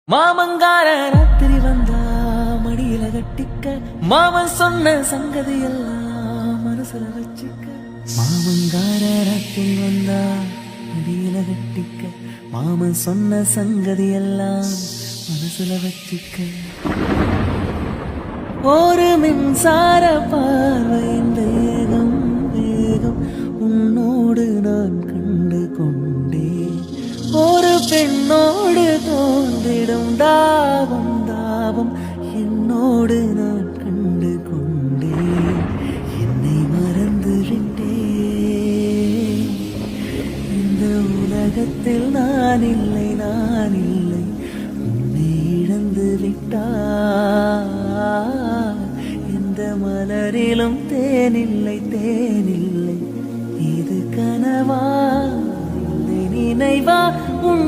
மாமங்கார ராத்திரி வந்தா மடியில கட்டிக்க மாமன் சொன்ன சங்கதி எல்லாம் மனசுல வச்சுக்க. மாமங்கார ராத்திரி வந்தா மடியில கட்டிக்க மாமன் சொன்ன சங்கதி எல்லாம் மனசுல வச்சுக்க. ஒரு மின்சார பார்வையின் வேகம் வேகம் உன்னோடு நான் கண்டு கொண்டேன். ஒரு பெண்ணோடு தோன்றிடும் தாபம் தாபம் என்னோடு நான் கண்டு கொண்டேன். என்னை மறந்து விட்டேன். இந்த உலகத்தில் நான் இல்லை நான் இல்லை உன்னை இழந்து விட்டார். எந்த மலரிலும் தேனில்லை தேனில்லை இது கனவா இல்லை நினைவா உன்